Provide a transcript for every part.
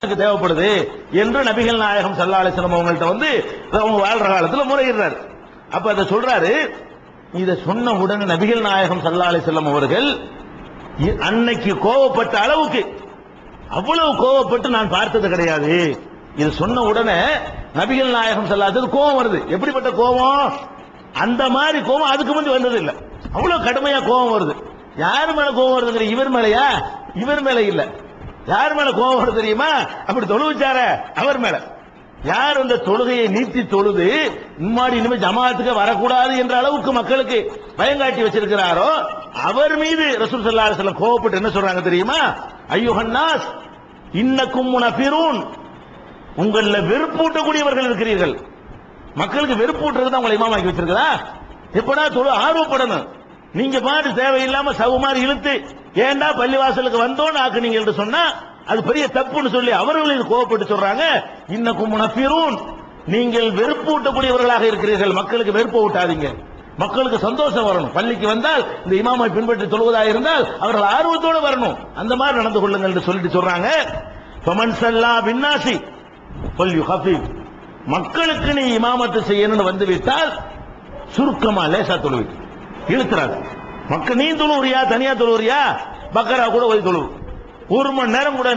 தேவைப்படுது என்று நபிகள் நாயகம் ஸல்லல்லாஹு அலைஹி வஸல்லம் அவங்கள்ட்ட வந்து அவங்க வாழ்ற காலத்துல முறையிடுறாரு. அப்ப அதை சொல்றாரு. இத சொன்ன உடனே நபிகள் நாயகம் ஸல்லல்லாஹு அலைஹி வஸல்லம் அவர்கள் அன்னைக்கு கோவப்பட்ட அளவுக்கு அவ்வளவு கோவப்பட்டு நான் பார்த்தது கிடையாது. இது சொன்ன உடனே நபிகள் நாயகம் ஸல்லல்லாஹு அலைஹி வஸல்லம் கோவம் வருது. எப்படிப்பட்ட கோவம்? அந்த மாதிரி கோவம் அதுக்கு முந்தி வந்தது இல்ல. அவ்வளவு கடுமையா கோவம் வருது. யார் மேல கோவம் வருது? இவர் மேலயா? இவர் மேல இல்ல. யார் மேல கோபம் வருது தெரியுமா? அப்படி தொழுவிச்சார அவர் மேல. யார் அந்த தொழுகையை நீட்டி தொழுது இனிமே ஜமாத்துக்கு வரக்கூடாது என்ற அளவுக்கு மக்களுக்கு பயங்காட்டி வச்சிருக்கிறாரோ அவர் மீது ரசூல் ஸல்லல்லாஹு அலைஹி வஸல்லம் கோபப்பட்டு என்ன சொல்றாங்க தெரியுமா? அய்யுஹன்னாஸ் இன்னக்கும் முனஃபிரூன், உங்கள வெறுப்பூட்டக்கூடியவர்கள் இருக்கிறீர்கள். மக்களுக்கு வெறுப்பூட்டுறது தான் உங்களை இமாமாக்கி வச்சிருக்கா? எப்படா தொழு ஆர்வப்படணும். நீங்க பாட்டு தேவையில்லாம சவு மாதிரி இழுத்து ஏண்டா பள்ளிவாசலுக்கு வந்தோன்னு ஆக்குனீங்க என்று சொன்னா அது பெரிய தப்புன்னு சொல்லி அவர்கள் இது கோவப்பட்டு சொல்றாங்க. இன்னக்கும் முனஃபிரூன், நீங்கள் வெறுப்பூட்டக்கூடியவர்களாக இருக்கிறீர்கள். மக்களுக்கு வெறுப்பு ஊட்டாதீங்க, மக்களுக்கு சந்தோஷம் வரணும். பள்ளிக்கு வந்தால் இந்த இமாமை பின்பற்றி தொழுவதாக இருந்தால் அவர்கள் ஆர்வத்தோடு வரணும். அந்த மாதிரி நடந்து கொள்ளுங்கள் என்று சொல்லிட்டு சொல்றாங்க. ஃபமன் ஸல்லா பின்னாசி ஃபல்யுஹஃபிஃப், மக்களுக்கு நீ இமாமத்து செய்யணும்னு வந்து விட்டால் சுருக்கமா லேசா தொழுவி இழுத்துறாங்க. மக்கள் நீ தொழுவுறியா தனியா தொழுவுறியா? பக்கரா கூட போய் தொழு, ஒரு மணி நேரம் கூட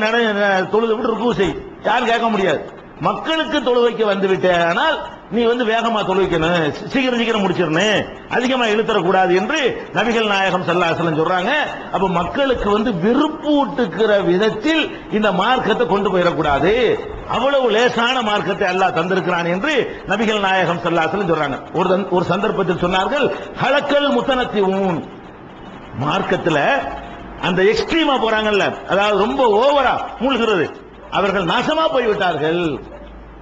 தொழுது விட்டு ருக்கு செய், யாரும் கேட்க முடியாது. மக்களுக்கு தொழுவைக்கு வந்து விட்டேனால் நீ வந்து வேகமா தொழுவிக்கணும், சீக்கிரம் முடிச்சிடணும், அதிகமா இழுத்தரக்கூடாது என்று நபிகள் நாயகம் ஸல்லல்லாஹு அலைஹி வஸல்லம் சொல்றாங்க. அப்ப மக்களுக்கு வந்து வெறுப்பு ஊட்டுகிற விதத்தில் இந்த மார்க்கத்தை கொண்டு போயிடக்கூடாது. அவ்வளவு லேசான மார்க்கத்தை அல்லாஹ் தந்திருக்கிறான் என்று நபிகள் நாயகம் ஸல்லல்லாஹு அலைஹி வஸல்லம் சொல்றாங்க. ஒரு சந்தர்ப்பத்தில் சொன்னார்கள், ஹலக்கல் முத்தனத்திஊன், மார்க்கத்துல அந்த எக்ஸ்ட்ரீமா போறாங்கல்ல, அதாவது ரொம்ப ஓவரா மூழ்கிறது, அவர்கள் நாசமா போய்விட்டார்கள்.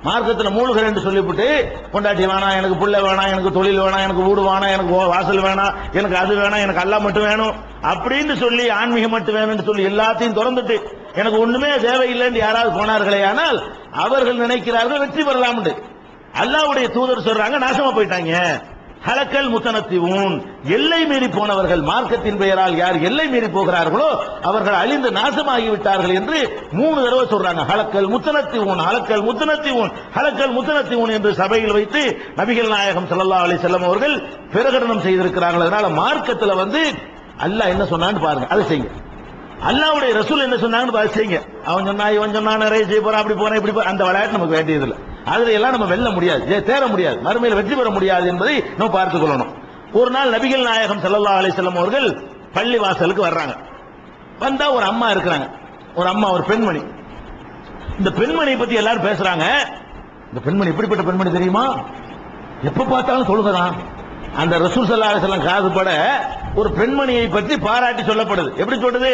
மார்க்கத்தில் மூழ்கிறேன் என்று சொல்லிவிட்டு கொண்டாட்டி வேணாம், எனக்கு புள்ள வேணாம், எனக்கு தொழில் வேணாம், எனக்கு வீடு வேணாம், எனக்கு வாசல் வேணாம், எனக்கு அது வேணாம், எனக்கு அல்லாஹ் மட்டும் வேணும் அப்படின்னு சொல்லி ஆன்மீகம் மட்டும் வேணும்னு சொல்லி எல்லாத்தையும் திறந்துட்டு எனக்கு ஒண்ணுமே தேவையில்லைன்னு யாராவது போனார்களே ஆனால் அவர்கள் நினைக்கிறார்கள் வெற்றி பெறலாம். அல்லாஹ்வுடைய தூதர் சொல்றாங்க நாசமா போயிட்டாங்க. ஹலக்கல் முத்தனத்திஊன், எல்லை மீறி போனவர்கள். மார்க்கத்தின் பெயரால் யார் எல்லை மீறி போகிறார்களோ அவர்கள் அழிந்து நாசமாகிவிட்டார்கள் என்று 3 தடவை சொல்றாங்க. ஹலக்கல் முத்தனத்திஊன், ஹலக்கல் முத்தனத்திஊன், ஹலக்கல் முத்தனத்திஊன் என்று சபையில் வைத்து நபிகள் நாயகம் ஸல்லல்லாஹு அலைஹி வஸல்லம் அவர்கள் பிரகடனம் செய்திருக்கிறார்கள். அதனால மார்க்கத்துல வந்து அல்லாஹ் என்ன சொன்னான்னு பாருங்க, அதை செய்யுங்க. அல்லாஹ்வுடைய ரசூல் என்ன சொன்னாங்கன்னு அதை செய்யுங்க. அவன் சொன்னா இவன் சொன்னா நிறைய செய்ய போறான், அப்படி போறேன் இப்படி அந்த விளையாட்டு நமக்கு வேண்டியதில்லை. அதுல எல்லாம் நம்ம வெல்ல முடியாது, தேர முடியாது, மறுமையில் வெற்றி பெற முடியாது என்பதை நம்ம பார்த்துக் கொள்ளணும். ஒரு நாள் நபிகள் நாயகம் ஸல்லல்லாஹு அலைஹி வஸல்லம் அவர்கள் பள்ளி வாசலுக்கு வர்றாங்க. வந்தா ஒரு அம்மா இருக்கிறாங்க, ஒரு அம்மா, ஒரு பெண்மணி. இந்த பெண்மணியை பத்தி எல்லாரும் பேசுறாங்க. இந்த பெண்மணி எப்படிப்பட்ட பெண்மணி தெரியுமா? எப்ப பார்த்தாலும் தொழுகதான். அந்த ரசூல் ஸல்லல்லாஹு அலைஹி வஸல்லம் காதுபட ஒரு பெண்மணியை பற்றி பாராட்டி சொல்லப்படுது. எப்படி சொல்றது?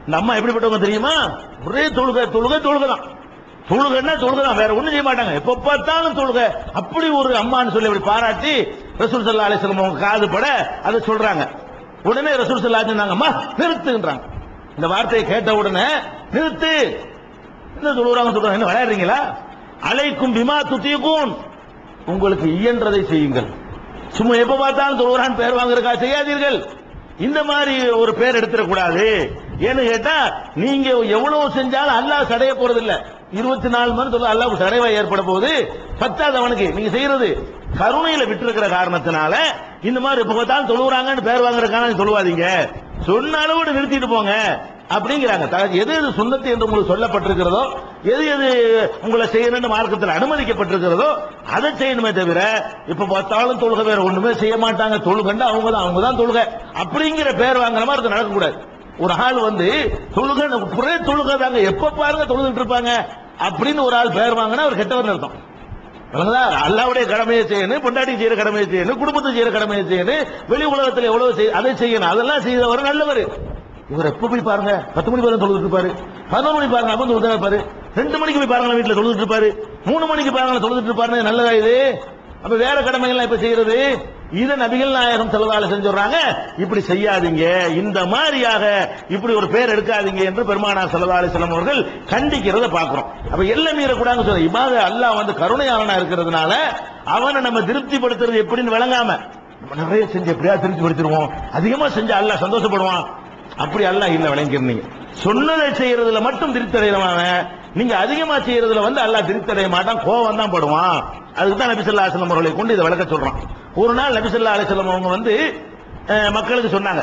இந்த அம்மா எப்படிப்பட்டவங்க தெரியுமா? ஒரே தொழுகதான். தொழுகைன்னா தொழுகைதான், வேற ஒண்ணும் செய்ய மாட்டாங்க, எப்ப பார்த்தாலும் தொழுகை. அப்படி ஒரு அம்மான்னு சொல்லி அப்படி பாராட்டி ரசூல் ஸல்லல்லாஹு அலைஹி வஸல்லம் அவங்க காதுபட அதை சொல்றாங்க. உடனே ரசூல் ஸல்லல்லாஹு அலைஹி வஸல்லம் அம்மா நிறுத்துன்றாங்க. இந்த வார்த்தையை கேட்ட உடனே நிறுத்து, என்ன சொல்றாங்க, என்ன விளையாடுறீங்களா? அலைக்கும் பிமா துதீகூன், உங்களுக்கு இயன்றதை செய்யுங்கள். சும்மா எப்ப பார்த்தாலும் தொழுகிறான் பேர் வாங்குறதுக்கா செய்யாதீர்கள். இந்த மாதிரி ஒரு பேர் எடுத்துடக்கூடாது. ஏன்னு கேட்டா நீங்க எவ்வளவு செஞ்சாலும் அல்லாஹ் சடைய போறது இல்ல. 24 மணி சொல்ல அல்லாஹ் சடைவா ஏற்பட போகுது. 10வது அவனுக்கு நீங்க செய்யறது கருணையில விட்டுருக்கிற காரணத்தினால இந்த மாதிரி எப்ப பார்த்தாலும் தொழுகிறாங்கன்னு பேர் வாங்குறதுக்கான தொழுவாதீங்க, சொன்ன அளவோடு நிறுத்திட்டு போங்க அப்படிங்கிறாங்க. எது எது சுன்னத்து என்று உங்களுக்கு சொல்லப்பட்டிருக்கிறதோ, எது எது உங்களை செய்யணும்னு மார்க்கத்தில் அனுமதிக்கப்பட்டிருக்கிறதோ அதை செய்யணுமே தவிர இப்ப பார்த்தாலும் தொழுகை வேற ஒண்ணுமே செய்ய மாட்டாங்க, தொழுகண்டா அவங்க தான் தொழுகை அப்படிங்கிற பேர் வாங்குற மாதிரி நடக்கக்கூடாது. ஒரு ஆள் வந்து தொழுகை தாங்க எப்ப பாருங்க தொழுதுட்டு இருப்பாங்க அப்படின்னு ஒரு ஆள் பேர் வாங்கினா அவர் கெட்டவர் அர்த்தம். அல்லாஹ்வுடைய கடமையை செய்யணும், பொண்டாட்டி செய்யற கடமையை செய்யணும், குடும்பத்தை செய்யற கடமையை செய்யணும், வெளி உலகத்தில் எவ்வளவு அதை செய்யணும், அதெல்லாம் செய்தவர் நல்லவர். இவர் எப்ப போய் பாருங்க 10 மணி பாருங்க தொழுதுட்டு இருப்பாரு, 11 மணி பாருங்க அப்ப தொழுது இருப்பாரு, 2 மணிக்கு போய் பாருங்க வீட்டுல தொழுதுட்டு இருப்பாரு, 3 மணிக்கு பாருங்க தொழுதுட்டு இருப்பாரு. நல்லதா இது? அப்ப வேற கடமைகள்லாம் இப்ப செய்யறது. இத நபிகள் நாயகம் ஸல்லல்லாஹு அலைஹி வஸல்லம் சொல்றாங்க, இப்படி செய்யாதீங்க, இந்த மாதிரியாக இப்படி ஒரு பேர் எடுக்காதீங்க என்று பெருமானார் ஸல்லல்லாஹு அலைஹி வஸல்லம் அவர்கள் கண்டிக்கிறத பாக்குறோம். அப்ப எல்லை மீறக்கூடாதுன்னு சொல்ற இபாத அல்லாஹ் வந்து கருணையாளனா இருக்கிறதுனால அவனை நம்ம திருப்திப்படுத்துறது எப்படின்னு விளங்காம நிறைய செஞ்சு எப்படியா திருப்திப்படுத்திடுவோம், அதிகமா செஞ்சு அல்லாஹ் சந்தோஷப்படுவான், அப்படி அல்லாஹ் இல்ல, விளங்கிருந்தீங்க. சொன்னதை செய்யறதுல மட்டும் திருப்தி அடைகிறவன், நீங்க அதிகமா செய்யறதுல அல்லாஹ் திருப்தி அடைய மாட்டான், கோவம் தான் படுவான். அதுக்கு தான் நபி ஸல்லல்லாஹு அலைஹி வஸல்லம் அவர்களை கொண்டு இதை விளக்க சொல்றான். ஒரு நாள் நபி ஸல்லல்லாஹு அலைஹி வஸல்லம் அவங்க மக்களுக்கு சொன்னாங்க,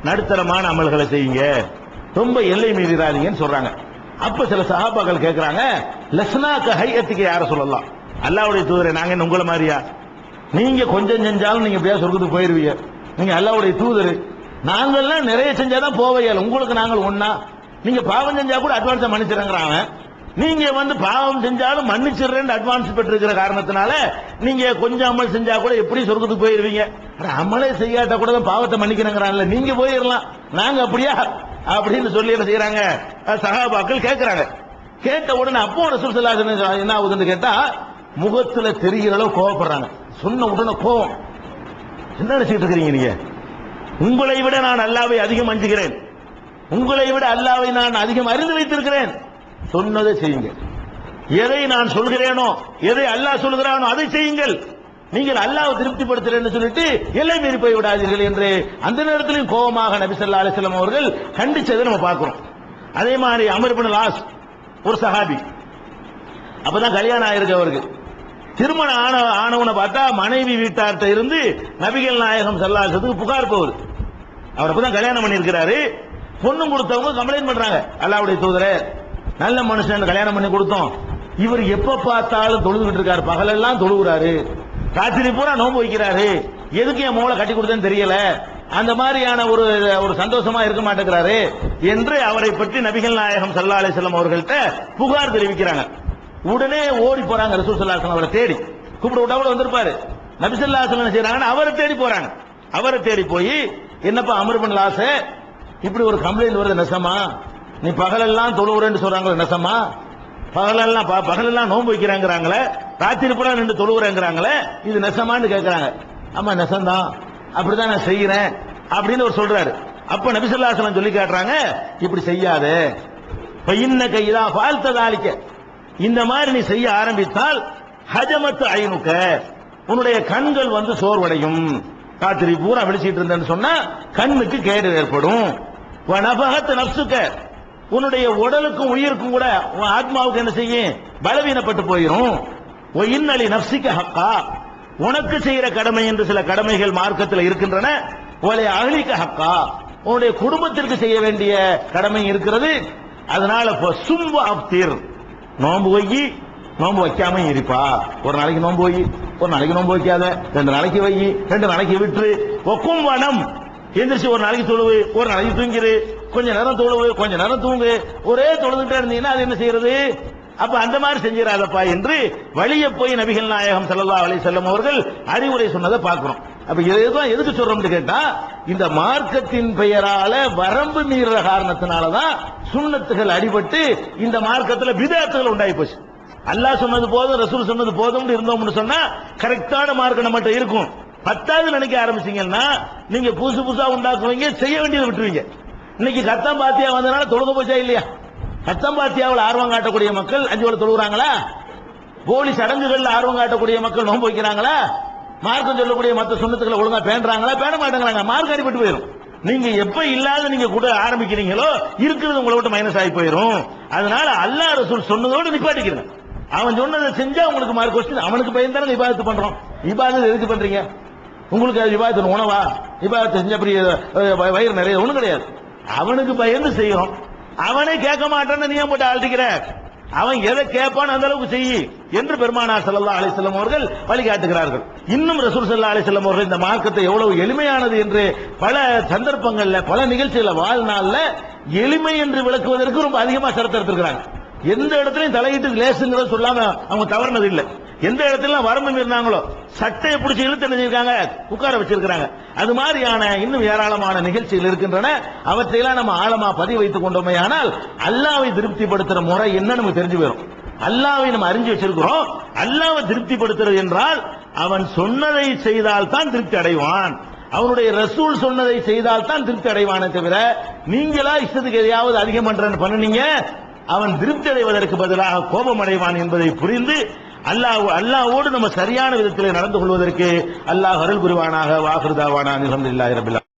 நடுத்தரமான அமல்களை செய்யுங்க, ரொம்ப எல்லை மீறிடாதீங்கன்னு சொல்றாங்க. அப்ப சில சஹாபாக்கள் கேட்கிறாங்க, லஸ்னாக ஹையத்துக்கு யார சொல்லலாம், அல்லாஹ்வுடைய தூதரை நாங்க என்ன உங்களை மாதிரியா, நீங்க கொஞ்சம் செஞ்சாலும் நீங்க எப்படியா சொர்க்கத்துக்கு போயிருவீங்க, நீங்க அல்லாஹ்வுடைய தூதர், நாங்கெல்லாம் நிறைய செஞ்சாதான் போவையால், உங்களுக்கு நாங்கள் ஒன்னா, நீங்க பாவம் செஞ்சா கூட அட்வான்ஸா மன்னிச்சிருங்கிறாங்க, நீங்க பாவம் செஞ்சாலும் மன்னிச்சிடுறேன் அட்வான்ஸ் பெற்றிருக்கிற காரணத்தினால நீங்க கொஞ்சம் அமல் செஞ்சா கூட எப்படி சொர்க்கத்துக்கு போயிருவீங்க, அமலே செய்யாட்ட கூட பாவத்தை மன்னிக்கிறேங்கிறாங்கல்ல, நீங்க போயிடலாம், நாங்க அப்படியா அப்படின்னு சொல்லி என்ன செய்யறாங்க சஹாபாக்கள் கேட்கிறாங்க. கேட்ட உடனே அப்போ ரசூல் ஸல்லல்லாஹு அலைஹி வஸல்லம் என்ன ஆகுதுன்னு கேட்டா, முகத்துல தெரிகிற அளவு கோவப்படுறாங்க. சொன்ன உடனே கோவம், என்ன நினைச்சிட்டு இருக்கிறீங்க நீங்க, உங்களை விட நான் அல்லாஹ்வை அதிகம் அஞ்சுகிறேன், உங்களை விட அல்லாஹ்வை நான் அதிகம் அறிந்து வைத்திருக்கிறேன், சொன்னதை செய்யுங்க, எதை நான் சொல்கிறேனோ எதை அல்லாஹ் சொல்கிறானோ அதை செய்யுங்கள், நீங்கள் அல்லாஹ்வை திருப்திப்படுத்துறேன்னு சொல்லிட்டு எல்லை மீறி போய் விடாதீர்கள் என்று அந்த நேரத்திலும் கோபமாக நபி ஸல்லல்லாஹு அலைஹி வஸல்லம் அவர்கள் கண்டிச்சதை நம்ம பார்க்கிறோம். அதே மாதிரி அம்ர் இப்னு ஆஸ் ஒரு சஹாபி, அப்பதான் கல்யாணம் ஆயிருக்கு அவருக்கு. திருமணம் ஆனவனை பார்த்தா மனைவி வீட்டார்ட்ட இருந்து நபிகள் நாயகம் ஸல்லல்லாஹு அலைஹி வஸல்லம் புகார் போகுது. அவர் அப்பதான் கல்யாணம் பண்ணியிருக்கிறாரு. பொண்ணு கொடுத்தவங்க கம்ப்ளைண்ட் பண்றாங்க, அல்லாஹ்வுடைய தூதரே நல்ல மனுஷன் கல்யாணம் பண்ணி கொடுத்தோம், இவர் எப்ப பார்த்தாலும் தொழுதுகிட்டு இருக்காரு, பகலெல்லாம் தொழுகிறாரு, ராத்திரி பூரா நோன்பு வைக்கிறாரு, எதுக்கு என் மோளை கட்டி கொடுத்தேன்னு தெரியல, அந்த மாதிரியான ஒரு சந்தோஷமா இருக்க மாட்டேங்கிறாரு என்று அவரை பற்றி நபிகள் நாயகம் ஸல்லல்லாஹு அலைஹி வஸல்லம் அவர்கள்ட்ட புகார் தெரிவிக்கிறாங்க. உடனே ஓடி போறாங்க ரசூல் ஸல்லல்லாஹு அலைஹி வஸல்லம் அவரை தேடி, கூப்பிட விட்டா கூட வந்திருப்பாரு. நபி ஸல்லல்லாஹு அலைஹி வஸல்லம் செய்யறாங்க, அவரை தேடி போறாங்க. அவரை தேடி போய், என்னப்பா அம்ர் இப்னு ஆஸ், இப்படி ஒரு கம்ப்ளைண்ட் வருது நெசமா, நீ பகலெல்லாம் தொழுவுறேன்னு சொல்றாங்களே நெசமா, பகலெல்லாம் நோன்பு வைக்கிறாங்கிறாங்களே, ராத்திரி பூரா நின்று தொழுவுறேங்கிறாங்களே, இது நெசமான்னு கேட்கிறாங்க. ஆமா நெசம்தான், அப்படிதான் நான் செய்யறேன் அப்படின்னு ஒரு சொல்றாரு. அப்ப நபி ஸல்லல்லாஹு அலைஹி வஸல்லம் சொல்லி காட்டுறாங்க, இப்படி செய்யாத, பையன்ன கைதா ஃபால்ததாலிக்க, இந்த மாதிரி நீ செய்ய ஆரம்பித்தால் ஹஜமத்து ஐனுக்க, உன்னுடைய கண்கள் சோர்வடையும், ராத்திரி பூரா விழிச்சிட்டு இருந்தேன்னு சொன்னா கண்ணுக்கு கேடு ஏற்படும், வனபகத் நஃப்சுக்க, உன்னுடைய உடலுக்கும் உயிருக்கும் கூட உன் ஆத்மாவுக்கு என்ன செய்யும், பலவீனப்பட்டு போயிடும். இன்னலி நஃப்சிக ஹக்கா, உனக்கு செய்யற கடமை என்று சில கடமைகள் மார்க்கத்தில் இருக்கின்றன. ஒலை அஹ்லிக ஹக்கா, உன்னுடைய குடும்பத்திற்கு செய்ய வேண்டிய கடமை இருக்கிறது. அதனால சும்வ அஃப்திர், நோன்பு வை, நோன்பு வைக்காம இருப்பா, ஒரு நாளைக்கு நோன்பு வை, ஒரு நாளைக்கு நோன்பு வைக்காத, 2 நாளைக்கு வை, 2 நாளைக்கு விட்டுரு, ஒக்கும் வனம், எந்திரிச்சு ஒரு நாளைக்கு தொழுவு, ஒரு நாளைக்கு தூங்கிரு, கொஞ்ச நேரம் தொழுவு, கொஞ்ச நேரம் தூங்கு, ஒரே தொழுதுட்டே இருந்தீங்கன்னா அது என்ன செய்யறது, அப்ப அந்த மாதிரி செஞ்சிடாதப்பா என்று வழிய போய் நபிகள் நாயகம் ஸல்லல்லாஹு அலைஹி வஸல்லம் அவர்கள் அறிவுரை சொன்னதை பார்க்கிறோம். அப்ப இதுதான் எதுக்கு சொல்றோம்னு கேட்டா, இந்த மார்க்கத்தின் பெயரால வரம்பு மீறுற காரணத்தினாலதான் சுன்னத்துகள் அடிபட்டு இந்த மார்க்கத்துல பிதஅத்துகள் உண்டாகி போச்சு. அல்லாஹ் சொன்னது போதும், ரசூல் சொன்னது போதும் இருந்தோம்னு சொன்னா கரெக்டான மார்க்கம் நம்மகிட்ட இருக்கும். 10வது நினைக்க ஆரம்பிச்சீங்கன்னா நீங்க புதுசு புதுசா உண்டாக்குவீங்க, செய்ய வேண்டியதை விட்டுருவீங்க. இன்னைக்கு கத்தம் பாத்தியா வந்தனால தொழுக போச்சா இல்லையா? கத்தம் பாத்தியாவில் ஆர்வம் காட்டக்கூடிய மக்கள் 5 வேளை தொழுகிறாங்களா? போலி சடங்குகள்ல ஆர்வம் காட்டக்கூடிய மக்கள் நோன்பு வைக்கிறாங்களா? மார்க்கம் சொல்லக்கூடிய மற்ற சுன்னத்துக்களை ஒழுங்கா பேணுறாங்களா? பேண மாட்டேங்கிறாங்க. மார்க்கம் அடிபட்டு போயிடும். நீங்க எப்ப இல்லாத நீங்க கூட ஆரம்பிக்கிறீங்களோ இருக்கிறது உங்களை விட்டு மைனஸ் ஆகி போயிடும். அதனால அல்லாஹ் ரசூல் சொன்னதோடு நிப்பாட்டிக்கிறேன். அவன் சொன்னதை செஞ்சா உங்களுக்கு மார்க் கொஸ்டின், அவனுக்கு பயன் தானே இபாதத்து பண்றோம். இபாதத்து எதுக்கு பண்றீங்க? உங்களுக்கு இபாதத்து உணவா? இபாதத்து செஞ்ச அப்படி வயிறு நிறைய ஒண்ணும் கிடையாது. அவனுக்கு பயந்து செய்யறோம். அவனே கேட்க மாட்டான்னு நீ போட்டு ஆழ்த்திக்கிற, அவன் எதை கேட்பான் அந்த அளவுக்கு செய்யி என்று பெருமானார் ஸல்லல்லாஹு அலைஹி வஸல்லம் அவர்கள் வழிகாட்டுகிறார்கள். இன்னும் ரசூல் ஸல்லல்லாஹு அலைஹி வஸல்லம் அவர்கள் இந்த மார்க்கத்தை எவ்வளவு எளிமையானது என்று பல சந்தர்ப்பங்கள்ல பல நிகழ்ச்சிகள வாழ்நாள்ல எளிமை என்று விளக்குவதற்கு ரொம்ப அதிகமா சிரத்தை எடுத்திருக்கிறாங்க. எந்த இடத்துலையும் தலையிட்டு லேசுங்கிறத சொல்லாம அவங்க தவறுனது இல்லை. எந்த இடத்துல வரம்பு மீறினாங்களோ சட்டையை பிடிச்சி இழுத்து நினைச்சிருக்காங்க, உட்கார வச்சிருக்காங்க. அது மாதிரியான இன்னும் ஏராளமான நிகழ்ச்சிகள் இருக்கின்றன. அவற்றையெல்லாம் நம்ம ஆழமா பதிவு வைத்துக் கொண்டோமே ஆனால் அல்லாஹ்வை திருப்திப்படுத்துற முறை என்ன நமக்கு தெரிஞ்சு போயிடும். அல்லாஹ்வை நம்ம அறிஞ்சு வச்சிருக்கிறோம். அல்லாஹ்வை திருப்திப்படுத்துறது என்றால் அவன் சொன்னதை செய்தால் தான் திருப்தி அடைவான், அவனுடைய ரசூல் சொன்னதை செய்தால் தான் திருப்தி அடைவானே தவிர நீங்களா இஷ்டத்துக்கு எதையாவது அதிகம் பண்றேன்னு பண்ணுனீங்க அவன் திருப்தி அடைவதற்கு பதிலாக கோபம் அடைவான் என்பதை புரிந்து அல்லாஹ்வோடு நம்ம சரியான விதத்தில் நடந்து கொள்வதற்கு அல்லாஹ் அருள் புரிவானாக. வாஹிரு தாவானா அல்ஹம்துலில்லாஹி ரப்பில் ஆலமீன்.